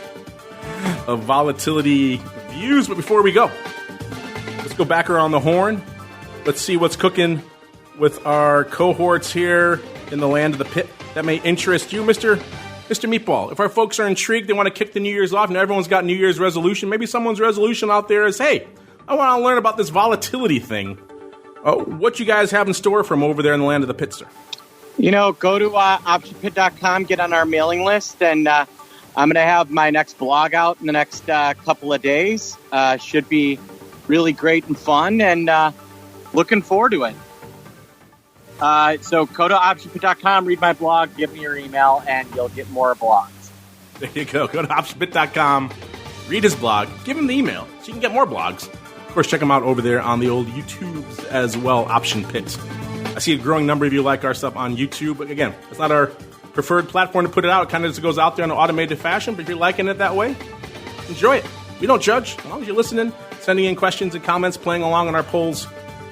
of Volatility Views. But before we go, let's go back around the horn. Let's see what's cooking with our cohorts here in the land of the pit that may interest you, Mr. Meatball. If our folks are intrigued, they want to kick the New Year's off, and everyone's got New Year's resolution. Maybe someone's resolution out there is, hey, I want to learn about this volatility thing. What you guys have in store from over there in the land of the pit, sir? You know, go to optionpit.com, get on our mailing list, and I'm going to have my next blog out in the next couple of days. Should be really great and fun, and looking forward to it. So go to optionpit.com, read my blog, give me your email, and you'll get more blogs. There you go. Go to optionpit.com, read his blog, give him the email so you can get more blogs. Of course, check him out over there on the old YouTubes as well, Option Pit. I see a growing number of you like our stuff on YouTube. But again, it's not our preferred platform to put it out. It kind of just goes out there in an automated fashion. But if you're liking it that way, enjoy it. We don't judge. As long as you're listening, sending in questions and comments, playing along on our polls,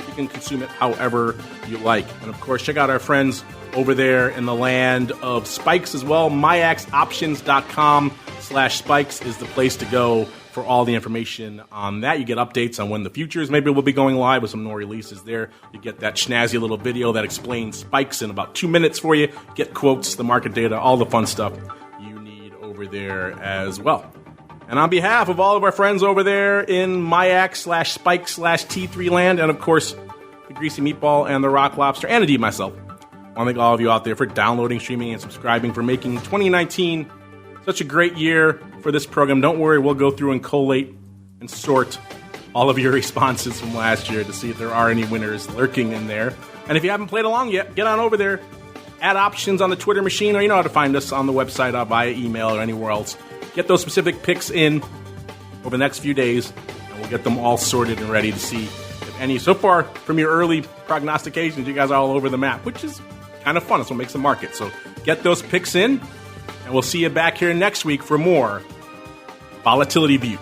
you can consume it however you like. And of course, check out our friends over there in the land of spikes as well. MyAxOptions.com/spikes is the place to go for all the information on that. You get updates on when the futures maybe will be going live with some more releases there. You get that snazzy little video that explains spikes in about 2 minutes for you. Get quotes, the market data, all the fun stuff you need over there as well. And on behalf of all of our friends over there in MyAx/spike/T3 land, and of course, the Greasy Meatball and the Rock Lobster, and indeed myself, I want to thank all of you out there for downloading, streaming, and subscribing, for making 2019 such a great year for this program. Don't worry, we'll go through and collate and sort all of your responses from last year to see if there are any winners lurking in there. And if you haven't played along yet, get on over there, add options on the Twitter machine, or you know how to find us on the website via email or anywhere else. Get those specific picks in over the next few days, and we'll get them all sorted and ready to see if any. So far, from your early prognostications, you guys are all over the map, which is kind of fun. That's what makes the market. So get those picks in, and we'll see you back here next week for more Volatility Views.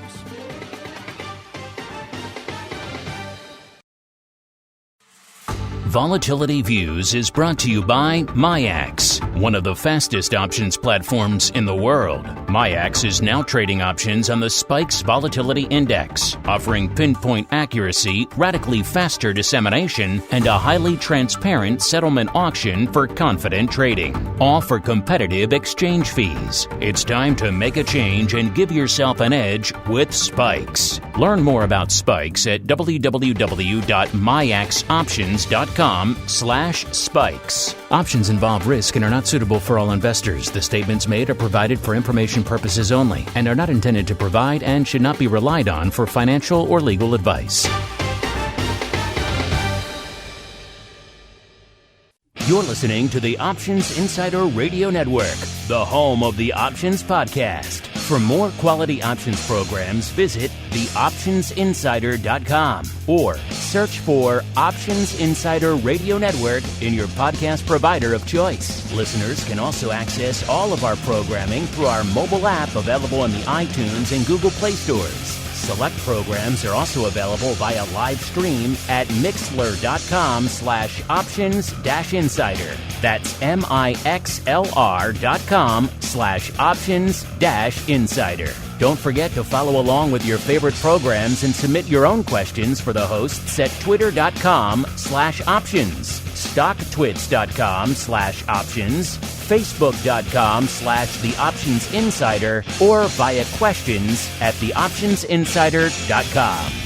Volatility Views is brought to you by MyAx, one of the fastest options platforms in the world. MyAx is now trading options on the Spikes Volatility Index, offering pinpoint accuracy, radically faster dissemination, and a highly transparent settlement auction for confident trading, all for competitive exchange fees. It's time to make a change and give yourself an edge with Spikes. Learn more about Spikes at www.myaxoptions.com/spikes. Options involve risk and are not suitable for all investors. The statements made are provided for information purposes only and are not intended to provide and should not be relied on for financial or legal advice. You're listening to the Options Insider Radio Network, the home of the Options Podcast. For more quality options programs, visit theoptionsinsider.com or search for Options Insider Radio Network in your podcast provider of choice. Listeners can also access all of our programming through our mobile app available in the iTunes and Google Play stores. Select programs are also available via live stream at mixlr.com/options-insider. That's mixlr.com/options-insider. Don't forget to follow along with your favorite programs and submit your own questions for the hosts at twitter.com/options, stocktwits.com/options, facebook.com/theoptionsinsider, or via questions@theoptionsinsider.com.